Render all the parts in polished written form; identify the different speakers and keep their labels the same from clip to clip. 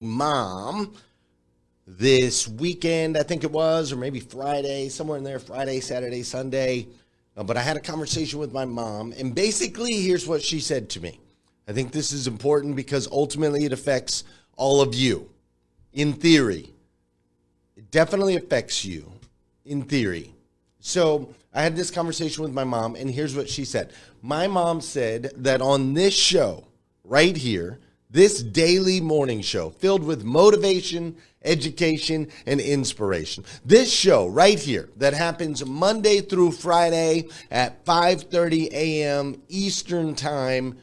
Speaker 1: Mom this weekend, I think it was, or maybe Friday, somewhere in there, Friday, Saturday, Sunday. But I had a conversation with my mom, and basically here's what she said to me. I think this is important because ultimately it affects all of you. In theory, it definitely affects you, in theory. So I had this conversation with my mom, and here's what she said. My mom said that on this show right here, this daily morning show filled with motivation, education, and inspiration. This show right here that happens Monday through Friday at 5:30 a.m. Eastern Time,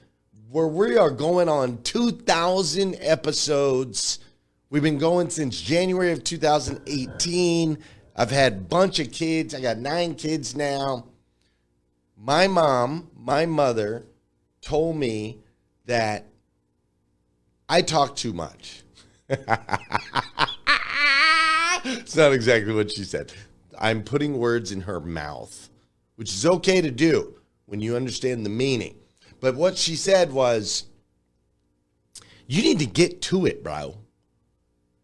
Speaker 1: where we are going on 2,000 episodes. We've been going since January of 2018. I've had a bunch of kids. I got 9 kids now. My mother, told me that I talk too much. It's not exactly what she said. I'm putting words in her mouth, which is okay to do when you understand the meaning. But what she said was, you need to get to it, bro.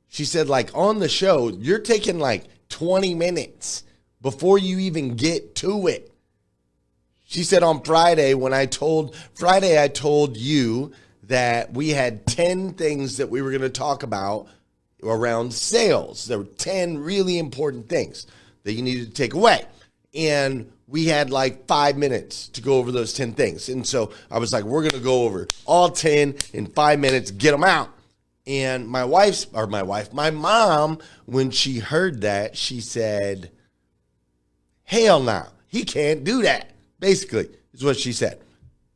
Speaker 1: She said, like, on the show, you're taking like 20 minutes before you even get to it. She said on Friday, I told you that we had 10 things that we were going to talk about around sales. There were 10 really important things that you needed to take away. And we had like 5 minutes to go over those 10 things. And so I was like, we're going to go over all 10 in 5 minutes, get them out. And my mom, when she heard that, she said, hell no, he can't do that. Basically, is what she said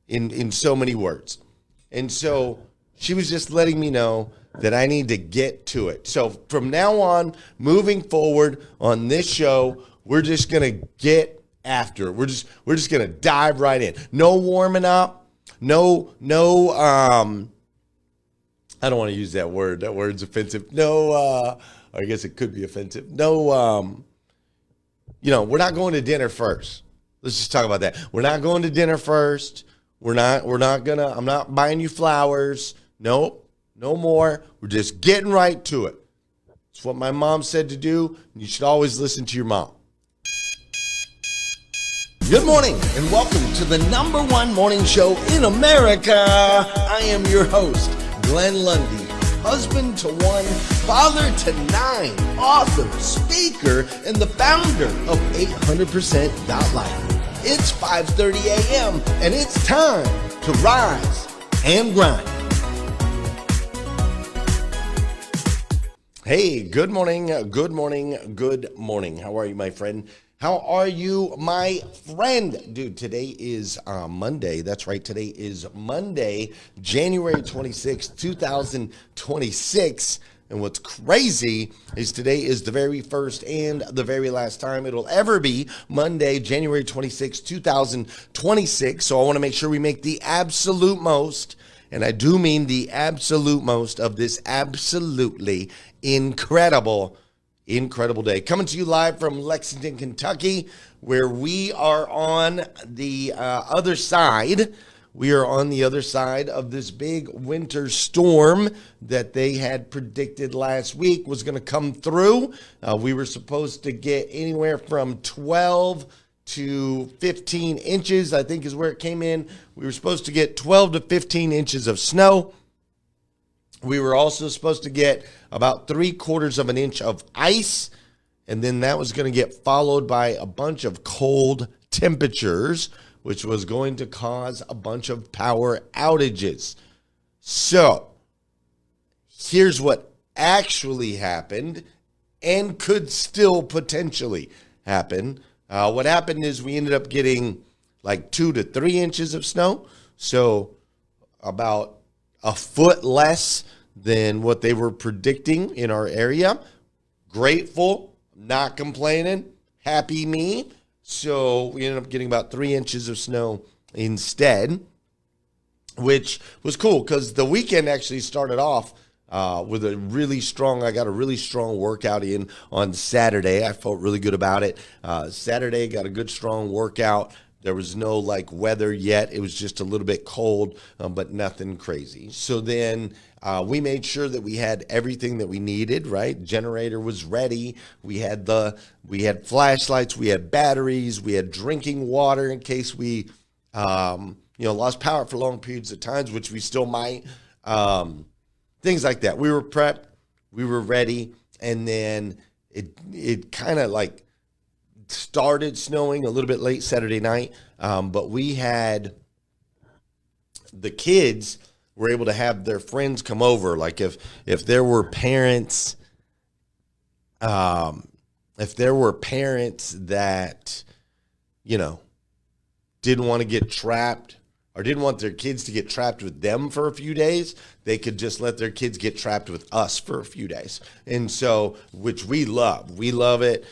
Speaker 1: in so many words. And so she was just letting me know that I need to get to it. So from now on, moving forward on this show, we're just going to get after it. We're just going to dive right in. No warming up. No, I don't want to use that word. That word's offensive. No, I guess it could be offensive. No, we're not going to dinner first. Let's just talk about that. We're not going to dinner first. I'm not buying you flowers. Nope, no more. We're just getting right to it. It's what my mom said to do. You should always listen to your mom. Good morning and welcome to the #1 morning show in America. I am your host, Glenn Lundy, husband to 1, father to 9, author, speaker, and the founder of 800%.life. It's 5:30 a.m. and it's time to rise and grind. Hey, good morning. How are you, my friend? How are you, my friend? Dude, today is Monday. That's right. Today is Monday, January 26th, 2026. And what's crazy is today is the very first and the very last time it'll ever be Monday, January 26th, 2026. So I want to make sure we make the absolute most, and I do mean the absolute most of this absolutely incredible day. Coming to you live from Lexington, Kentucky, where we are on the other side. We are on the other side of this big winter storm that they had predicted last week was going to come through. We were supposed to get anywhere from 12 to 15 inches, I think is where it came in. We were supposed to get 12 to 15 inches of snow. We were also supposed to get about 3/4 of an inch of ice, and then that was going to get followed by a bunch of cold temperatures, which was going to cause a bunch of power outages. So here's what actually happened and could still potentially happen. What happened is we ended up getting like 2 to 3 inches of snow. So about a foot less than what they were predicting in our area. Grateful, not complaining, happy me. So we ended up getting about 3 inches of snow instead, which was cool because the weekend actually started off with I got a really strong workout in on Saturday. I felt really good about it. Saturday, got a good strong workout. There was no like weather yet. It was just a little bit cold, but nothing crazy. So then we made sure that we had everything that we needed, right? Generator was ready. We had flashlights, we had batteries, we had drinking water in case we lost power for long periods of times, which we still might. Things like that. We were prepped, we were ready, and then it kind of like started snowing a little bit late Saturday night, but we had the kids were able to have their friends come over. Like if there were parents, that didn't want to get trapped or didn't want their kids to get trapped with them for a few days, they could just let their kids get trapped with us for a few days. And so, which we love. We love it.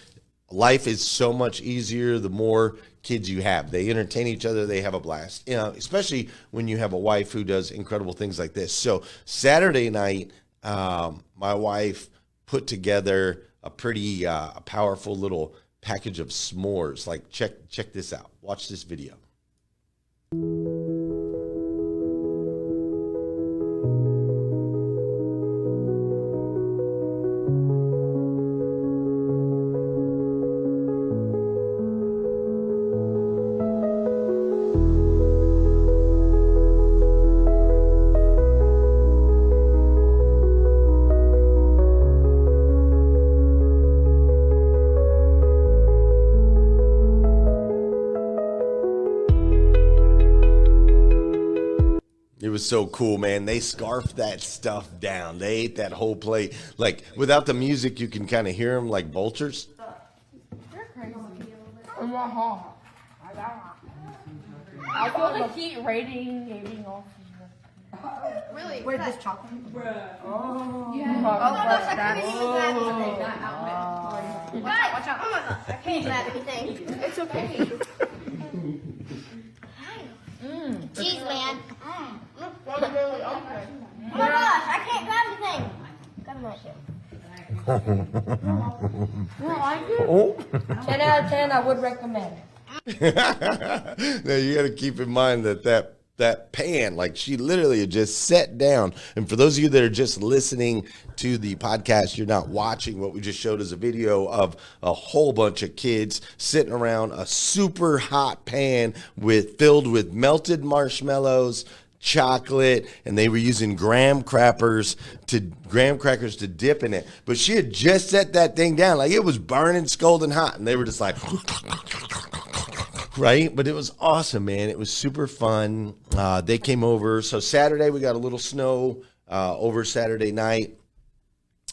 Speaker 1: Life is so much easier the more kids you have. They entertain each other. They have a blast, especially when you have a wife who does incredible things like this. So Saturday night, my wife put together a pretty powerful little package of s'mores. Like check this out. Watch this video. It was so cool, man. They scarfed that stuff down. They ate that whole plate. Like, without the music, you can kind of hear them like vultures.
Speaker 2: You're crazy. I feel the heat radiating off.
Speaker 3: Really?
Speaker 2: Wait, this chocolate?
Speaker 3: Oh.
Speaker 2: Yeah.
Speaker 3: Watch out. Oh my god. I can't grab anything. It's okay. Jeez, man. Oh my gosh, I can't grab anything. Grab my shit.
Speaker 2: You don't like it? 10 out of 10, I would recommend.
Speaker 1: Now, you got to keep in mind that pan, like she literally had just sat down. And for those of you that are just listening to the podcast, you're not watching. What we just showed is a video of a whole bunch of kids sitting around a super hot pan filled with melted marshmallows, chocolate, and they were using graham crackers to dip in it. But she had just set that thing down, like it was burning, scalding hot, and they were just like right? But it was awesome, man. It was super fun. They came over. So Saturday, we got a little snow over Saturday night.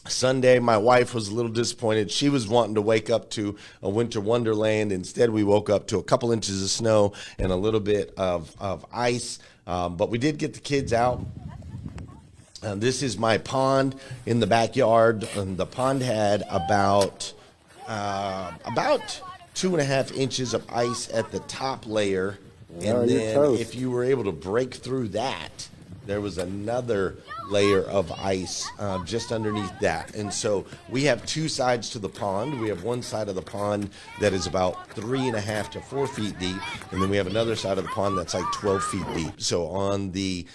Speaker 1: Sunday, my wife was a little disappointed. She was wanting to wake up to a winter wonderland. Instead, we woke up to a couple inches of snow and a little bit of ice. But we did get the kids out. This is my pond in the backyard. The pond had about 2.5 inches of ice at the top layer, and then if you were able to break through that, there was another layer of ice just underneath that. And so we have two sides to the pond. We have one side of the pond that is about 3.5 to 4 feet deep, and then we have another side of the pond that's like 12 feet deep. So on the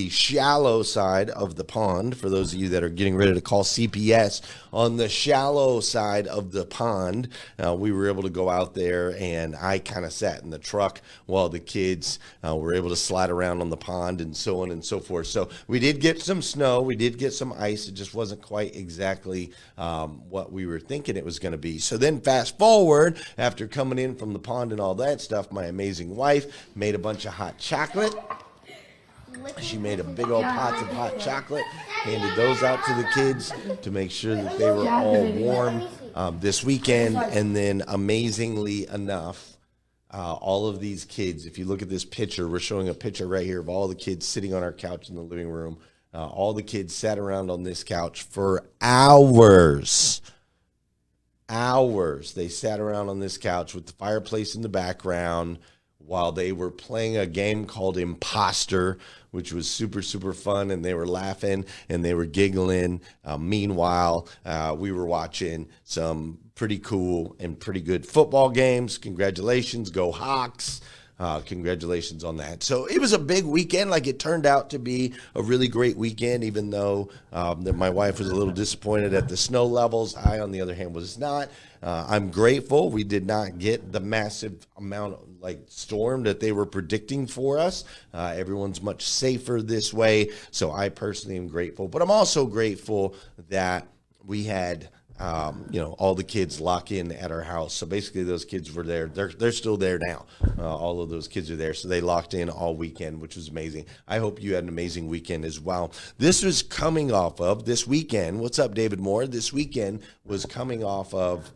Speaker 1: shallow side of the pond, for those of you that are getting ready to call CPS, on the shallow side of the pond, we were able to go out there, and I kind of sat in the truck while the kids were able to slide around on the pond and so on and so forth. So we did get some snow, we did get some ice. It just wasn't quite exactly what we were thinking it was going to be. So then fast forward, after coming in from the pond and all that stuff, my amazing wife made a bunch of hot chocolate. She made a big old pots of hot chocolate, handed those out to the kids to make sure that they were all warm this weekend. And then amazingly enough, all of these kids, if you look at this picture, we're showing a picture right here of all the kids sitting on our couch in the living room. All the kids sat around on this couch for hours. They sat around on this couch with the fireplace in the background while they were playing a game called Imposter, which was super, super fun, and they were laughing and they were giggling. Meanwhile, we were watching some pretty cool and pretty good football games. Congratulations. Go Hawks. Congratulations on that. So it was a big weekend. Like, it turned out to be a really great weekend, even though that my wife was a little disappointed at the snow levels. I, on the other hand, was not. I'm grateful we did not get the massive amount of storm that they were predicting for us. Everyone's much safer this way. So I personally am grateful, but I'm also grateful that we had all the kids lock in at our house. So basically those kids were there. They're still there now. All of those kids are there. So they locked in all weekend, which was amazing. I hope you had an amazing weekend as well. This was coming off of this weekend. What's up, David Moore? This weekend was coming off of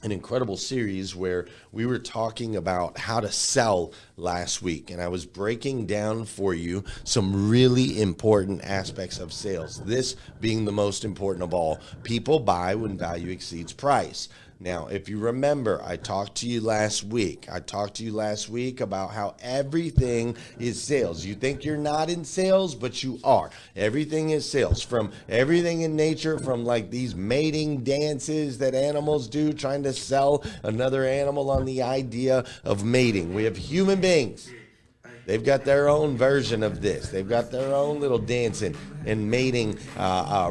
Speaker 1: an incredible series where we were talking about how to sell last week, and I was breaking down for you some really important aspects of sales, this being the most important of all. People buy when value exceeds price. Now, if you remember, I talked to you last week about how everything is sales. You think you're not in sales, but you are. Everything is sales, from everything in nature, from these mating dances that animals do, trying to sell another animal on the idea of mating. We have human beings. They've got their own version of this. They've got their own little dancing and mating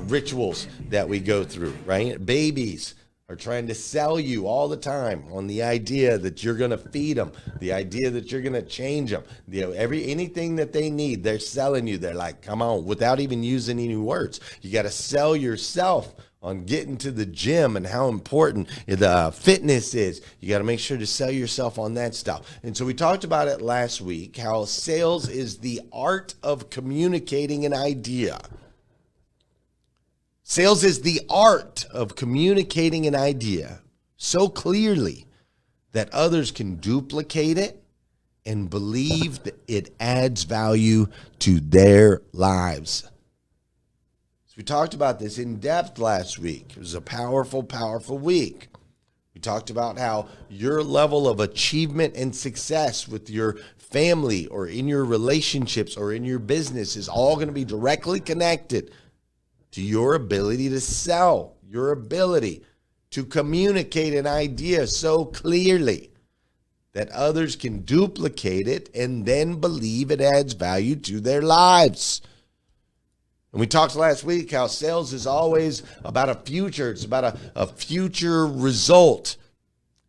Speaker 1: rituals that we go through, right? Babies are trying to sell you all the time on the idea that you're going to feed them, the idea that you're going to change them. Anything that they need, they're selling you. They're like, come on, without even using any words. You got to sell yourself on getting to the gym and how important the fitness is. You got to make sure to sell yourself on that stuff. And so we talked about it last week, how sales is the art of communicating an idea. Sales is the art of communicating an idea so clearly that others can duplicate it and believe that it adds value to their lives. So we talked about this in depth last week. It was a powerful, powerful week. We talked about how your level of achievement and success with your family or in your relationships or in your business is all going to be directly connected to your ability to sell, your ability to communicate an idea so clearly that others can duplicate it and then believe it adds value to their lives. And we talked last week how sales is always about a future. It's about a future result.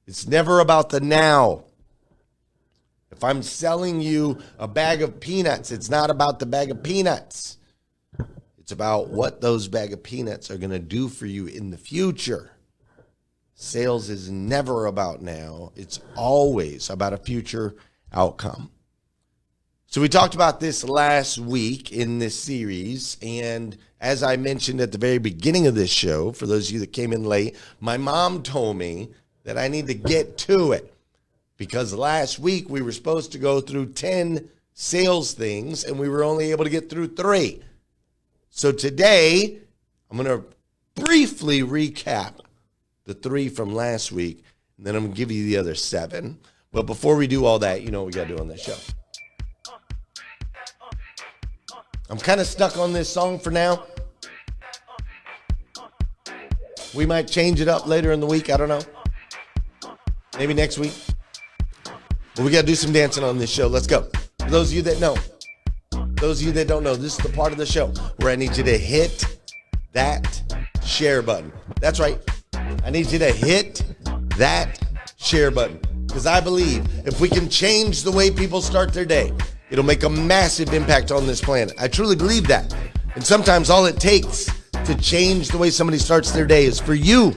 Speaker 1: It's never about the now. If I'm selling you a bag of peanuts, it's not about the bag of peanuts. It's about what those bag of peanuts are going to do for you in the future. Sales is never about now. It's always about a future outcome. So we talked about this last week in this series. And as I mentioned at the very beginning of this show, for those of you that came in late, my mom told me that I need to get to it because last week we were supposed to go through 10 sales things and we were only able to get through 3. So today, I'm going to briefly recap the 3 from last week, and then I'm going to give you the other 7. But before we do all that, you know what we got to do on this show. I'm kind of stuck on this song for now. We might change it up later in the week. I don't know. Maybe next week. But we got to do some dancing on this show. Let's go. For those of you that know. Those of you that don't know, this is the part of the show where I need you to hit that share button. That's right. I need you to hit that share button because I believe if we can change the way people start their day, it'll make a massive impact on this planet. I truly believe that. And sometimes all it takes to change the way somebody starts their day is for you,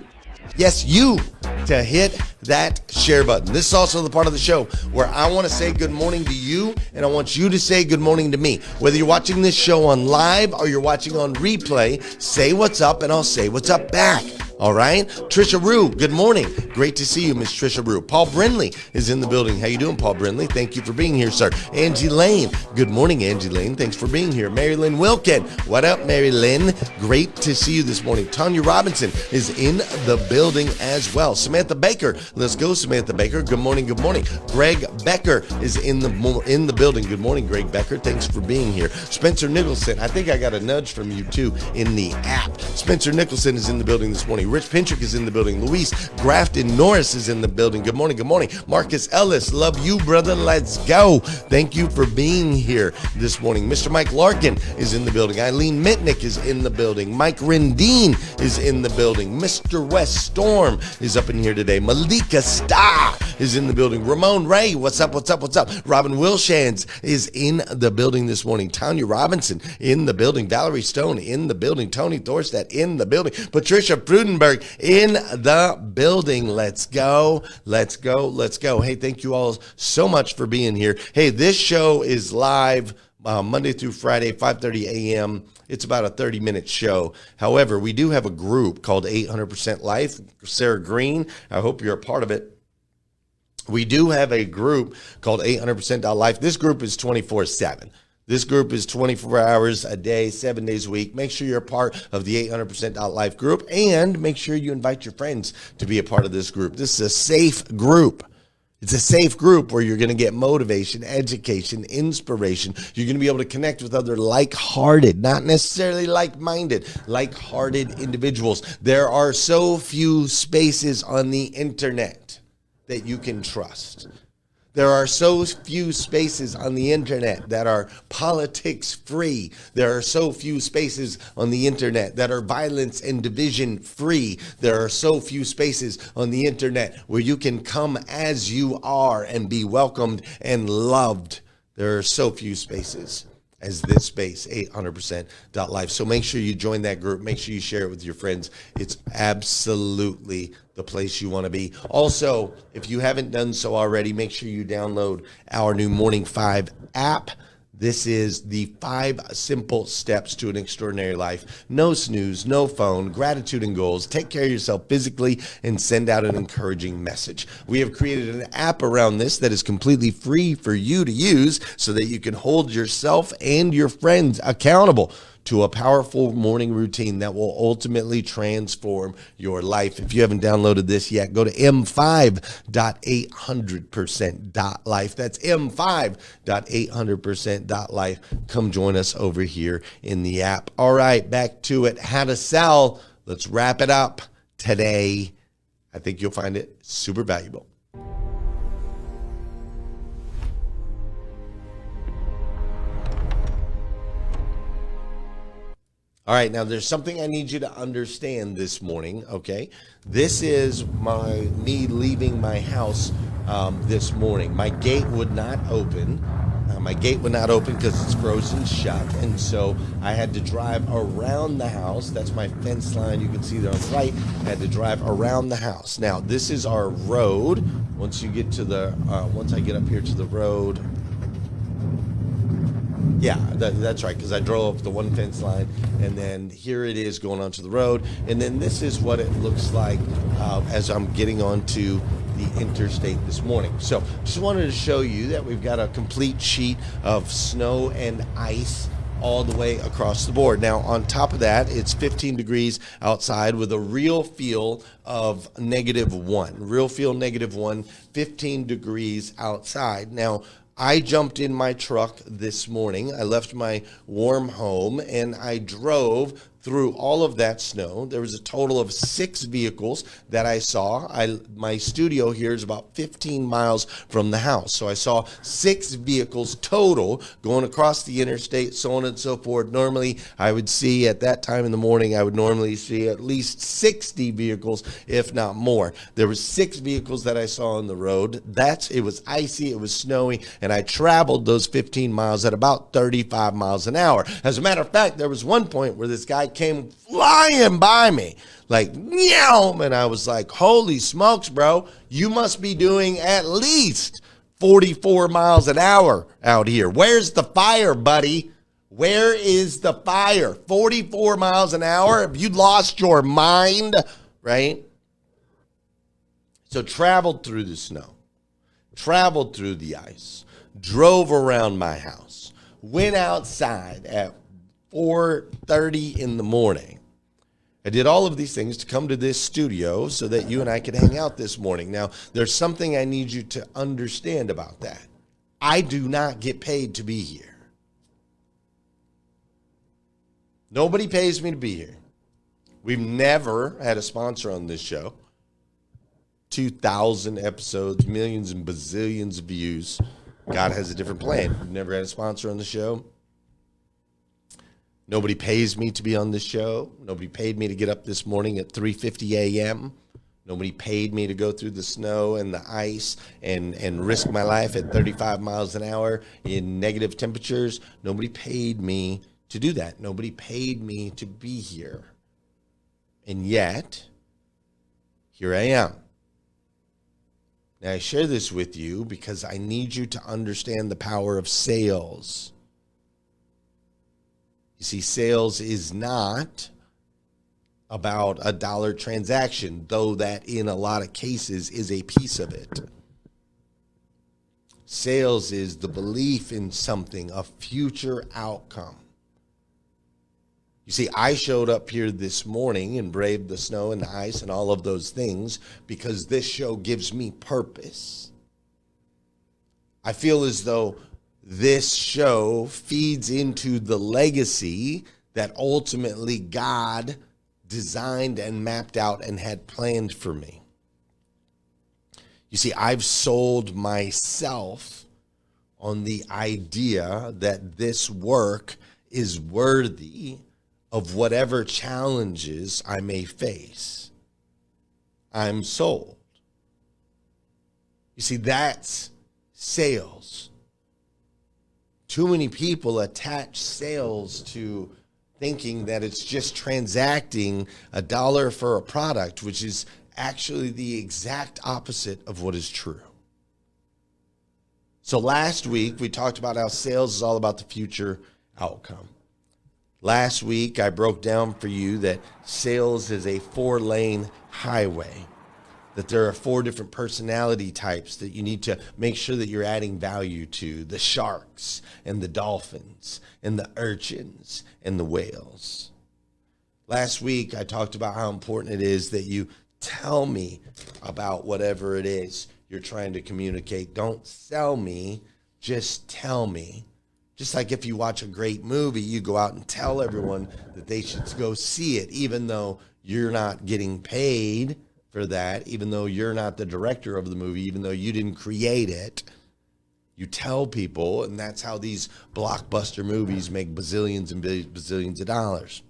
Speaker 1: yes, you, to hit that share button. This is also the part of the show where I want to say good morning to you, and I want you to say good morning to me. Whether you're watching this show on live or you're watching on replay, say what's up, and I'll say what's up back. All right. Trisha Rue, good morning. Great to see you, Miss Trisha Rue. Paul Brindley is in the building. How you doing, Paul Brindley? Thank you for being here, sir. Angie Lane. Good morning, Angie Lane. Thanks for being here. Mary Lynn Wilkin. What up, Mary Lynn? Great to see you this morning. Tanya Robinson is in the building as well. Samantha Baker. Let's go, Samantha Baker. Good morning. Good morning. Greg Becker is in the building. Good morning, Greg Becker. Thanks for being here. Spencer Nicholson. I think I got a nudge from you too in the app. Spencer Nicholson is in the building this morning. Rich Pintrick is in the building. Luis Grafton Norris is in the building. Good morning. Good morning. Marcus Ellis, love you, brother. Let's go. Thank you for being here this morning. Mr. Mike Larkin is in the building. Eileen Mitnick is in the building. Mike Rendine is in the building. Mr. West Storm is up in here today. Malika Starr is in the building. Ramon Ray, what's up, what's up, what's up? Robin Wilshans is in the building this morning. Tanya Robinson in the building. Valerie Stone in the building. Tony Thorstad in the building. Patricia Frudenberg in the building. Let's go, let's go, let's go. Hey, thank you all so much for being here. Hey, this show is live Monday through Friday, 5:30 a.m. It's about a 30-minute show. However, we do have a group called 800% Life. Sarah Green, I hope you're a part of it. We do have a group called 800%.life. This group is 24/7. This group is 24 hours a day, 7 days a week. Make sure you're a part of the 800%.life group, and make sure you invite your friends to be a part of this group. This is a safe group. It's a safe group where you're going to get motivation, education, inspiration. You're going to be able to connect with other like-hearted, not necessarily like-minded, like-hearted individuals. There are so few spaces on the internet that you can trust. There are so few spaces on the internet that are politics free. There are so few spaces on the internet that are violence and division free. There are so few spaces on the internet where you can come as you are and be welcomed and loved. There are so few spaces as this space, 800%.life. So make sure you join that group. Make sure you share it with your friends. It's absolutely the place you want to be. Also, if you haven't done so already, make sure you download our new Morning 5 app. This is the 5 simple steps to an extraordinary life. No snooze, no phone, gratitude and goals. Take care of yourself physically and send out an encouraging message. We have created an app around this that is completely free for you to use so that you can hold yourself and your friends accountable to a powerful morning routine that will ultimately transform your life. If you haven't downloaded this yet, go to m5.800%.life. That's m5.800%.life. Come join us over here in the app. All right, back to it. How to sell. Let's wrap it up today. I think you'll find it super valuable. All right, now there's something I need you to understand this morning, okay? This is me leaving my house this morning. My gate would not open. Because it's frozen shut, and so I had to drive around the house. That's my fence line. You can see there on the right. I had to drive around the house. Now, this is our road. Once I get up here to the road, yeah, that's right, because I drove up the one fence line, and then here it is going onto the road, and then this is what it looks like as I'm getting onto the interstate this morning. So just wanted to show you that we've got a complete sheet of snow and ice all the way across the board. Now, on top of that, it's 15 degrees outside with a real feel of -1. Real feel -1, 15 degrees outside. Now, I jumped in my truck this morning. I left my warm home and I drove through all of that snow. There was a total of 6 vehicles that I saw. My studio here is about 15 miles from the house. So I saw 6 vehicles total going across the interstate, so on and so forth. Normally, I would see at that time in the morning, I would normally see at least 60 vehicles, if not more. There was 6 vehicles that I saw on the road. It was icy, it was snowy, and I traveled those 15 miles at about 35 miles an hour. As a matter of fact, there was one point where this guy came flying by me like, meow, and I was like, holy smokes, bro, you must be doing at least 44 miles an hour out here. Where's the fire, buddy? Where is the fire? 44 miles an hour? Have you lost your mind? Right? So traveled through the snow, traveled through the ice, drove around my house, went outside at 4:30 in the morning. I did all of these things to come to this studio so that you and I could hang out this morning. Now, there's something I need you to understand about that. I do not get paid to be here. Nobody pays me to be here. We've never had a sponsor on this show. 2,000 episodes, millions and bazillions of views. God has a different plan. We've never had a sponsor on the show. Nobody pays me to be on this show. Nobody paid me to get up this morning at 3:50 a.m. Nobody paid me to go through the snow and the ice and risk my life at 35 miles an hour in negative temperatures. Nobody paid me to do that. Nobody paid me to be here. And yet, here I am. Now, I share this with you because I need you to understand the power of sales. You see, sales is not about a dollar transaction, though that in a lot of cases is a piece of it. Sales is the belief in something, a future outcome. You see, I showed up here this morning and braved the snow and the ice and all of those things because this show gives me purpose. I feel as though this show feeds into the legacy that ultimately God designed and mapped out and had planned for me. You see, I've sold myself on the idea that this work is worthy of whatever challenges I may face. I'm sold. You see, that's sales. Too many people attach sales to thinking that it's just transacting a dollar for a product, which is actually the exact opposite of what is true. So last week, we talked about how sales is all about the future outcome. Last week, I broke down for you that sales is a 4-lane highway, that there are 4 different personality types that you need to make sure that you're adding value to: the sharks and the dolphins and the urchins and the whales. Last week, I talked about how important it is that you tell me about whatever it is you're trying to communicate. Don't sell me, just tell me. Just like if you watch a great movie, you go out and tell everyone that they should go see it, even though you're not getting paid for that, even though you're not the director of the movie, even though you didn't create it. You tell people, and that's how these blockbuster movies make bazillions and bazillions of dollars.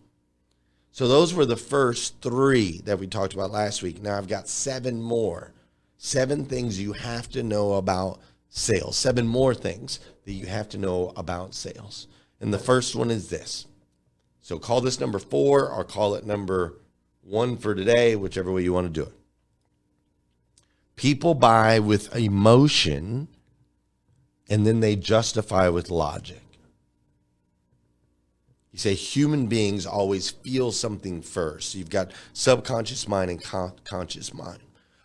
Speaker 1: So those were the first 3 that we talked about last week. Now I've got 7 more. 7 things you have to know about sales. 7 more things that you have to know about sales. And the first one is this. So call this number 4 or call it number 1 for today, whichever way you want to do it. People buy with emotion and then they justify with logic. You say human beings always feel something first. You've got subconscious mind and conscious mind.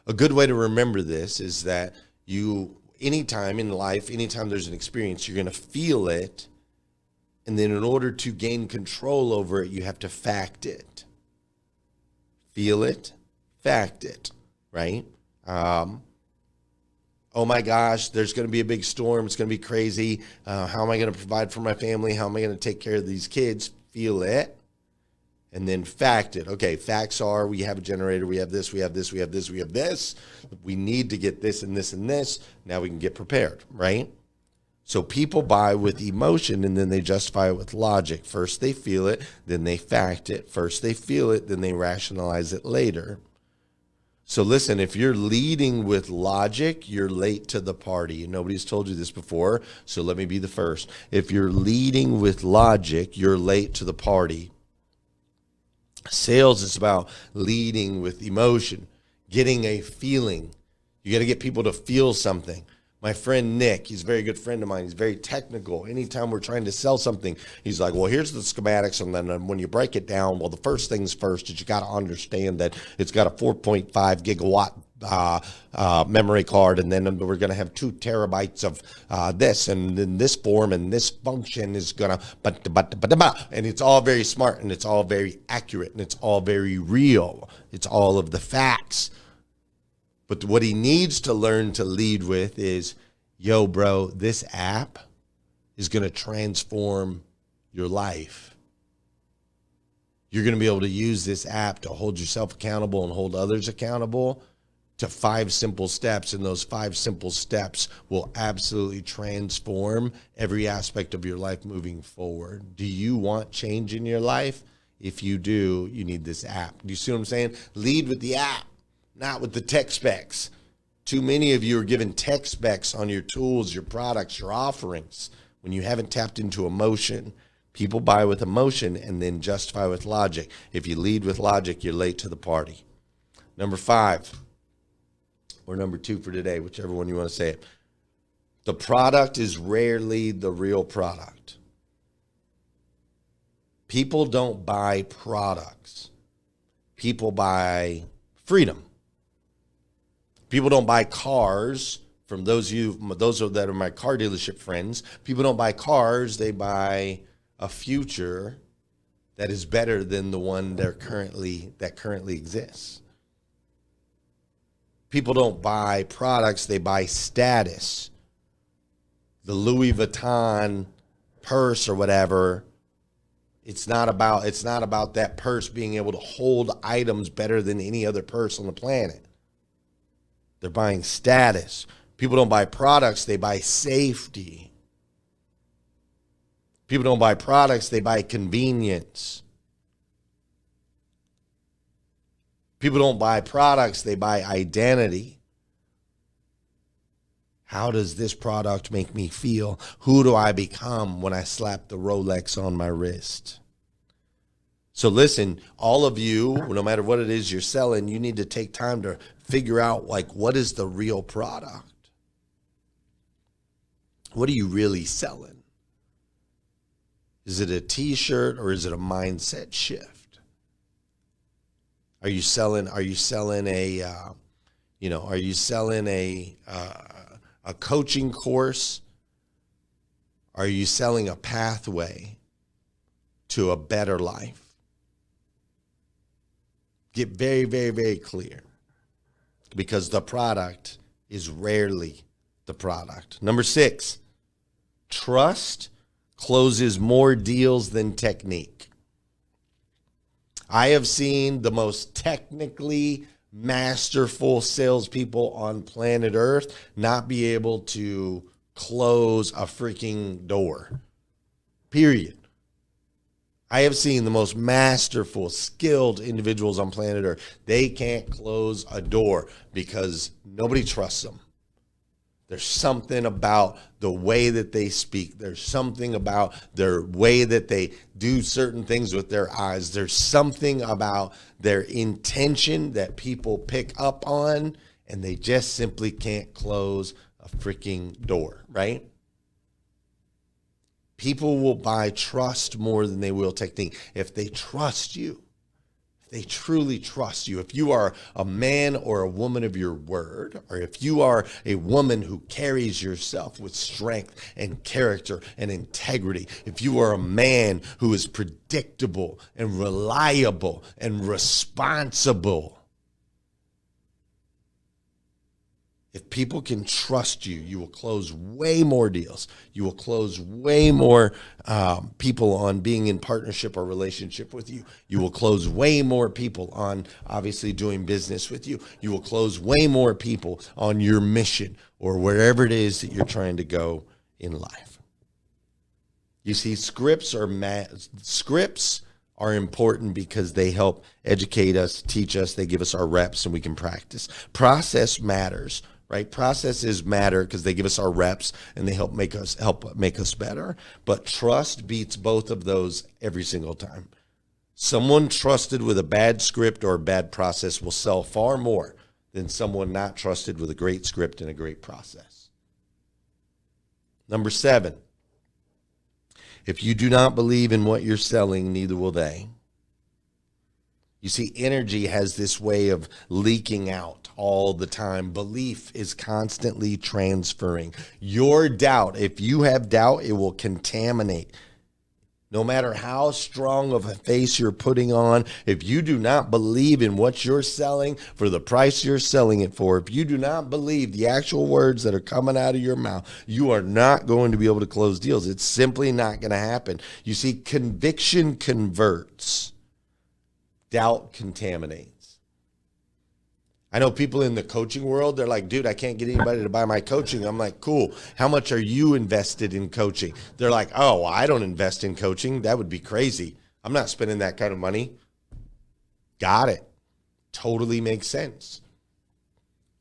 Speaker 1: A good way to remember this is that anytime in life, anytime there's an experience, you're going to feel it. And then in order to gain control over it, you have to fact it. Feel it, fact it, right? Oh my gosh, there's going to be a big storm. It's going to be crazy. How am I going to provide for my family? How am I going to take care of these kids? Feel it. And then fact it. Okay, facts are we have a generator, we have this, we have this, we have this, we have this. We need to get this and this and this. Now we can get prepared, right? So people buy with emotion and then they justify it with logic. First they feel it, then they fact it. First they feel it, then they rationalize it later. So listen, if you're leading with logic, you're late to the party. And nobody's told you this before, so let me be the first. If you're leading with logic, you're late to the party. Sales is about leading with emotion, getting a feeling. You got to get people to feel something. My friend Nick, he's a very good friend of mine. He's very technical. Anytime we're trying to sell something, he's like, well, here's the schematics. And then when you break it down, well, the first things first is you got to understand that it's got a 4.5 gigawatt memory card. And then we're going to have 2 terabytes of this. And then this form and this function is going to, and it's all very smart and it's all very accurate and it's all very real. It's all of the facts. But what he needs to learn to lead with is, yo, bro, this app is going to transform your life. You're going to be able to use this app to hold yourself accountable and hold others accountable to 5 simple steps. And those 5 simple steps will absolutely transform every aspect of your life moving forward. Do you want change in your life? If you do, you need this app. Do you see what I'm saying? Lead with the app, not with the tech specs. Too many of you are given tech specs on your tools, your products, your offerings when you haven't tapped into emotion. People buy with emotion and then justify with logic. If you lead with logic, you're late to the party. Number 5, or number 2 for today, whichever one you want to say it. The product is rarely the real product. People don't buy products. People buy freedom. People don't buy cars. From those that are my car dealership friends, people don't buy cars. They buy a future that is better than the one that currently exists. People don't buy products, they buy status. The Louis Vuitton purse or whatever, it's not about that purse being able to hold items better than any other purse on the planet. They're buying status. People don't buy products, they buy safety. People don't buy products, they buy convenience. People don't buy products, they buy identity. How does this product make me feel? Who do I become when I slap the Rolex on my wrist? So listen, all of you, no matter what it is you're selling, you need to take time to figure out, like, what is the real product? What are you really selling? Is it a t-shirt or is it a mindset shift? Are you selling a coaching course? Are you selling a pathway to a better life? Get very, very, very clear, because the product is rarely the product. Number 6, trust closes more deals than technique. I have seen the most technically masterful salespeople on planet Earth not be able to close a freaking door. Period. I have seen the most masterful, skilled individuals on planet Earth. They can't close a door because nobody trusts them. There's something about the way that they speak. There's something about their way that they do certain things with their eyes. There's something about their intention that people pick up on, and they just simply can't close a freaking door, right? People will buy trust more than they will technique. If they trust you, they truly trust you. If you are a man or a woman of your word, or if you are a woman who carries yourself with strength and character and integrity, if you are a man who is predictable and reliable and responsible, if people can trust you, you will close way more deals. You will close way more people on being in partnership or relationship with you. You will close way more people on obviously doing business with you. You will close way more people on your mission or wherever it is that you're trying to go in life. You see, scripts are important because they help educate us, teach us, they give us our reps and we can practice. Process matters. Right? Processes matter because they give us our reps and they help make us better. But trust beats both of those every single time. Someone trusted with a bad script or a bad process will sell far more than someone not trusted with a great script and a great process. Number 7, if you do not believe in what you're selling, neither will they. You see, energy has this way of leaking out all the time. Belief is constantly transferring. Your doubt, if you have doubt, it will contaminate. No matter how strong of a face you're putting on, if you do not believe in what you're selling for the price you're selling it for, if you do not believe the actual words that are coming out of your mouth, you are not going to be able to close deals. It's simply not going to happen. You see, conviction converts. Doubt contaminates. I know people in the coaching world, they're like, dude, I can't get anybody to buy my coaching. I'm like, cool. How much are you invested in coaching? They're like, oh, well, I don't invest in coaching. That would be crazy. I'm not spending that kind of money. Got it. Totally makes sense.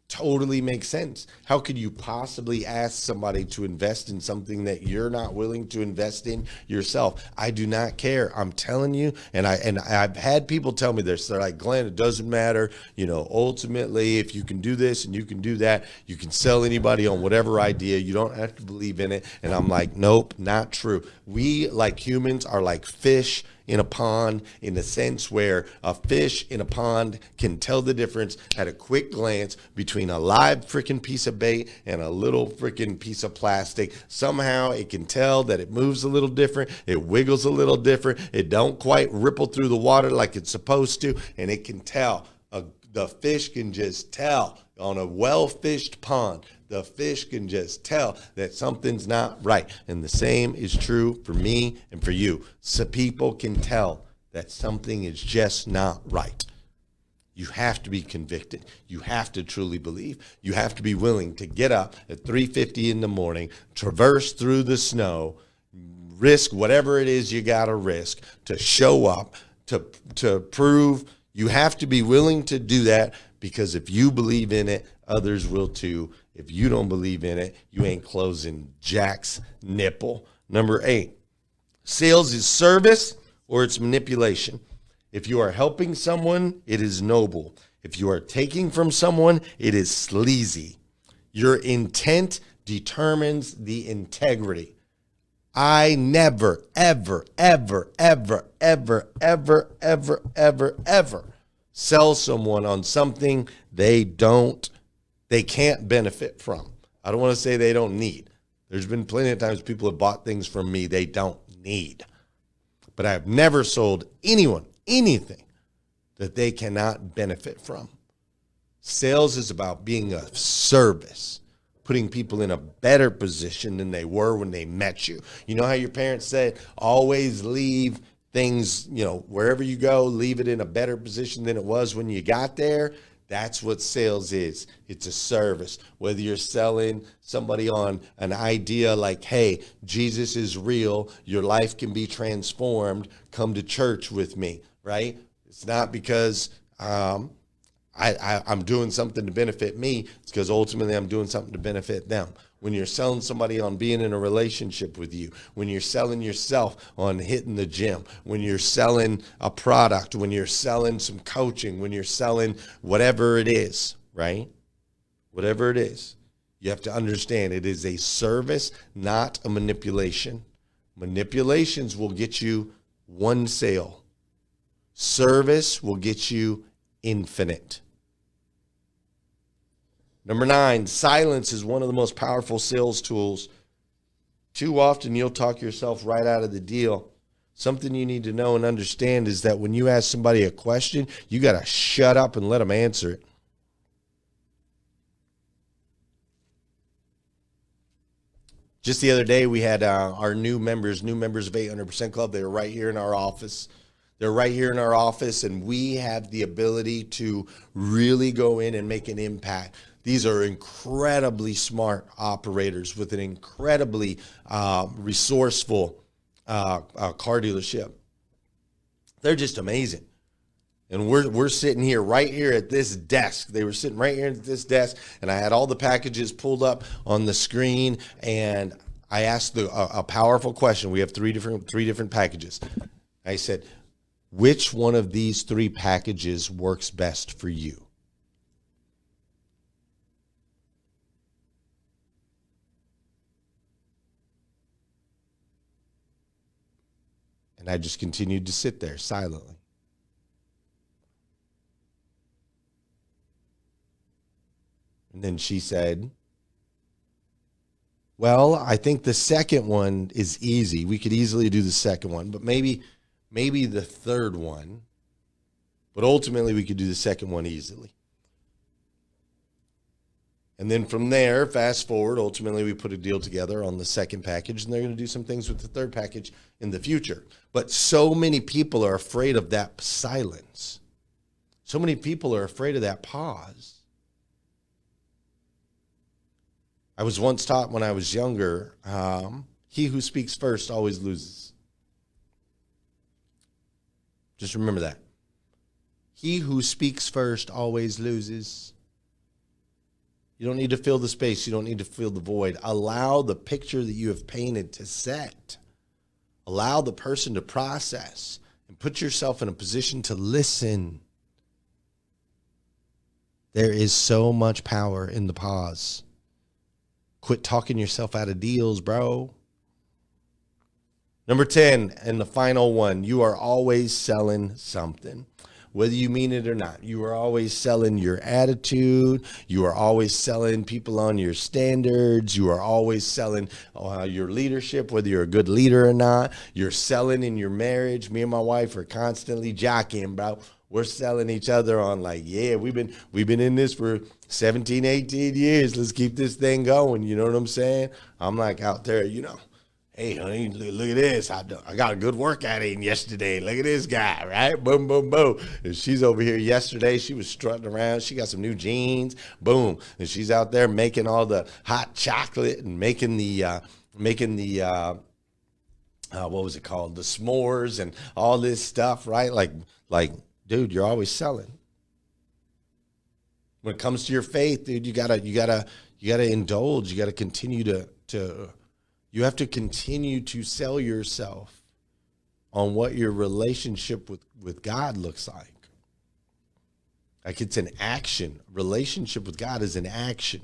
Speaker 1: Totally makes sense. How could you possibly ask somebody to invest in something that you're not willing to invest in yourself? I do not care. I'm telling you, and I've had people tell me this. They're like, Glenn, it doesn't matter. You know, ultimately, if you can do this and you can do that, you can sell anybody on whatever idea. You don't have to believe in it. And I'm like, nope, not true. We, like humans, are like fish in a pond, in the sense where a fish in a pond can tell the difference at a quick glance between a live freaking piece of bait and a little freaking piece of plastic. Somehow it can tell that it moves a little different, it wiggles a little different, it don't quite ripple through the water like it's supposed to, and it can tell. The fish can just tell on a well-fished pond. The fish can just tell that something's not right. And the same is true for me and for you. So people can tell that something is just not right. You have to be convicted. You have to truly believe. You have to be willing to get up at 3:50 in the morning, traverse through the snow, risk whatever it is you got to risk to show up, to prove. You have to be willing to do that, because if you believe in it, others will too. If you don't believe in it, you ain't closing Jack's nipple. Number 8, sales is service or it's manipulation. If you are helping someone, it is noble. If you are taking from someone, it is sleazy. Your intent determines the integrity. I never, ever, ever, ever, ever, ever, ever, ever, ever sell someone on something they can't benefit from. I don't want to say they don't need. There's been plenty of times people have bought things from me they don't need. But I've never sold anyone anything that they cannot benefit from. Sales is about being of service, putting people in a better position than they were when they met you. You know how your parents said, always leave things, wherever you go, leave it in a better position than it was when you got there? That's what sales is. It's a service. Whether you're selling somebody on an idea like, hey, Jesus is real, your life can be transformed, come to church with me, right? It's not because I'm doing something to benefit me. It's because ultimately I'm doing something to benefit them. When you're selling somebody on being in a relationship with you, when you're selling yourself on hitting the gym, when you're selling a product, when you're selling some coaching, when you're selling whatever it is, right? Whatever it is, you have to understand it is a service, not a manipulation. Manipulations will get you one sale. Service will get you infinite. Number 9, silence is one of the most powerful sales tools. Too often you'll talk yourself right out of the deal. Something you need to know and understand is that when you ask somebody a question, you got to shut up and let them answer it. Just the other day, we had our new members of 800% Club. They were right here in our office. They're right here in our office, and we have the ability to really go in and make an impact. These are incredibly smart operators with an incredibly resourceful car dealership. They're just amazing. And we're sitting here right here at this desk. They were sitting right here at this desk, and I had all the packages pulled up on the screen, and I asked a powerful question. We have three different packages. I said, which one of these 3 packages works best for you? And I just continued to sit there silently. And then she said, well, I think the second one is easy. We could easily do the second one, but maybe the third one. But ultimately, we could do the second one easily. And then from there, fast forward, ultimately we put a deal together on the second package, and they're going to do some things with the third package in the future. But so many people are afraid of that silence. So many people are afraid of that pause. I was once taught when I was younger, he who speaks first always loses. Just remember that. He who speaks first always loses. You don't need to fill the space. You don't need to fill the void. Allow the picture that you have painted to set. Allow the person to process and put yourself in a position to listen. There is so much power in the pause. Quit talking yourself out of deals, bro. Number 10, and the final one, you are always selling something. Whether you mean it or not, you are always selling your attitude. You are always selling people on your standards. You are always selling your leadership, whether you're a good leader or not. You're selling in your marriage. Me and my wife are constantly jockeying, bro. We're selling each other on like, yeah, we've been in this for 17, 18 years. Let's keep this thing going. You know what I'm saying? I'm like out there, hey, honey, look at this. I got a good workout in yesterday. Look at this guy, right? Boom, boom, boom. And she's over here yesterday. She was strutting around. She got some new jeans. Boom. And she's out there making all the hot chocolate and making the what was it called? The s'mores and all this stuff, right? Like, dude, you're always selling. When it comes to your faith, dude, you gotta indulge. You gotta continue you have to continue to sell yourself on what your relationship with God looks like. Like it's an action. Relationship with God is an action.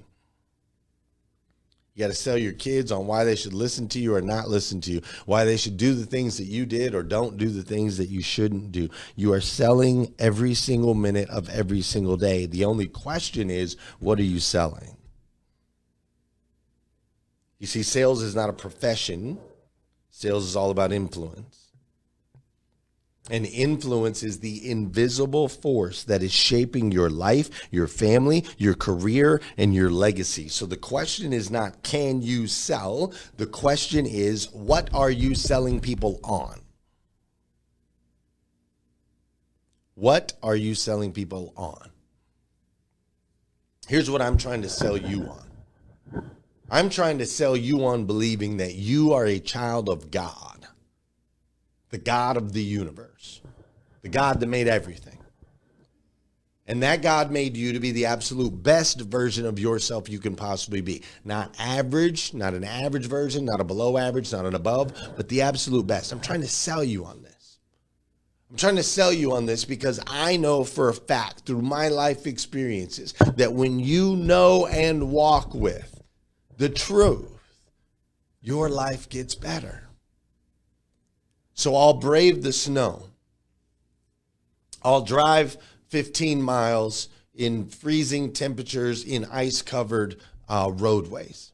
Speaker 1: You got to sell your kids on why they should listen to you or not listen to you, why they should do the things that you did or don't do the things that you shouldn't do. You are selling every single minute of every single day. The only question is, what are you selling? You see, sales is not a profession. Sales is all about influence. And influence is the invisible force that is shaping your life, your family, your career, and your legacy. So the question is not, can you sell? The question is, what are you selling people on? What are you selling people on? Here's what I'm trying to sell you on. I'm trying to sell you on believing that you are a child of God, the God of the universe, the God that made everything. And that God made you to be the absolute best version of yourself you can possibly be. Not average, not an average version, not a below average, not an above, but the absolute best. I'm trying to sell you on this. I'm trying to sell you on this because I know for a fact through my life experiences that when you know and walk with the truth, your life gets better. So I'll brave the snow. I'll drive 15 miles in freezing temperatures in ice-covered roadways.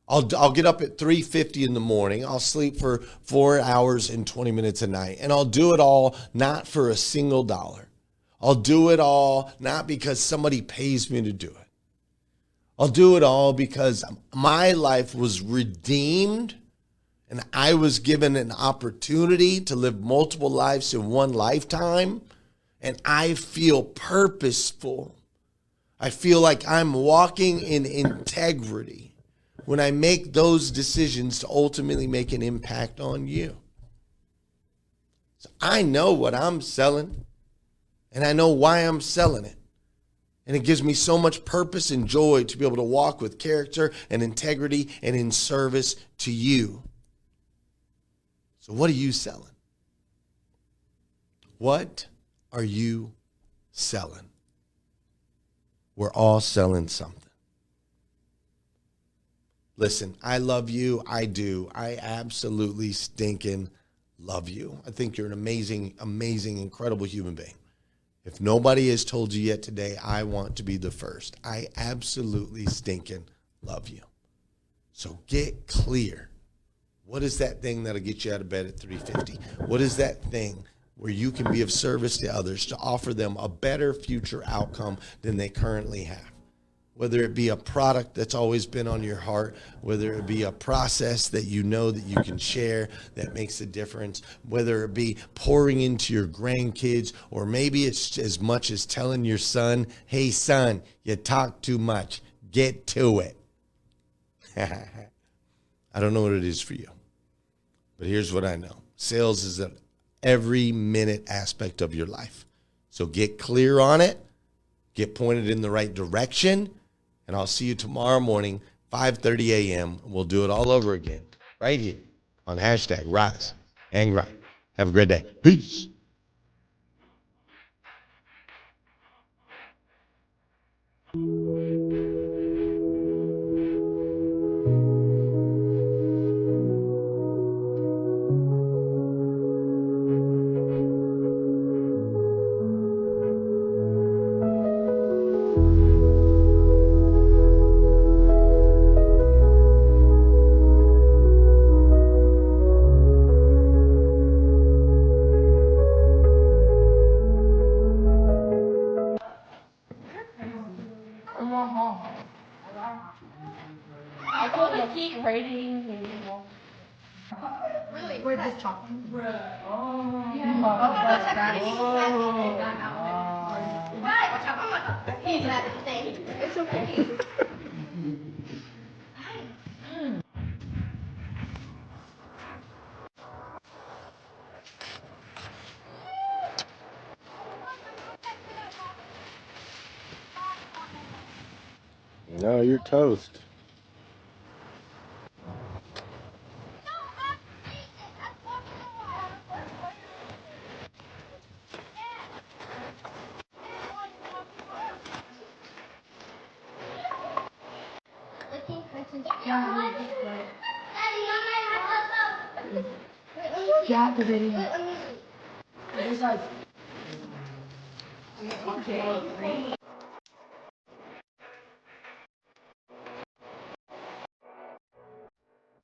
Speaker 1: I'll get up at 3:50 in the morning. I'll sleep for 4 hours and 20 minutes a night. And I'll do it all not for a single dollar. I'll do it all not because somebody pays me to do it. I'll do it all because my life was redeemed and I was given an opportunity to live multiple lives in one lifetime, and I feel purposeful. I feel like I'm walking in integrity when I make those decisions to ultimately make an impact on you. So I know what I'm selling, and I know why I'm selling it. And it gives me so much purpose and joy to be able to walk with character and integrity and in service to you. So what are you selling? What are you selling? We're all selling something. Listen, I love you. I do. I absolutely stinking love you. I think you're an amazing, amazing, incredible human being. If nobody has told you yet today, I want to be the first. I absolutely stinking love you. So get clear. What is that thing that'll get you out of bed at 3:50? What is that thing where you can be of service to others to offer them a better future outcome than they currently have? whether it be a product that's always been on your heart, whether it be a process that you know that you can share that makes a difference, whether it be pouring into your grandkids, or maybe it's as much as telling your son, hey, son, you talk too much. Get to it. I don't know what it is for you, but here's what I know. Sales is an every minute aspect of your life. So get clear on it, get pointed in the right direction, and I'll see you tomorrow morning, 5:30 a.m. We'll do it all over again right here on hashtag Rise and Grind. Have a great day. Peace.
Speaker 2: I put the heat rating.
Speaker 3: Really? Where's this chocolate?
Speaker 2: Yeah. That's
Speaker 3: He's at the thing. It's okay.
Speaker 1: No, you're toast.
Speaker 2: Yeah, the video. It's like,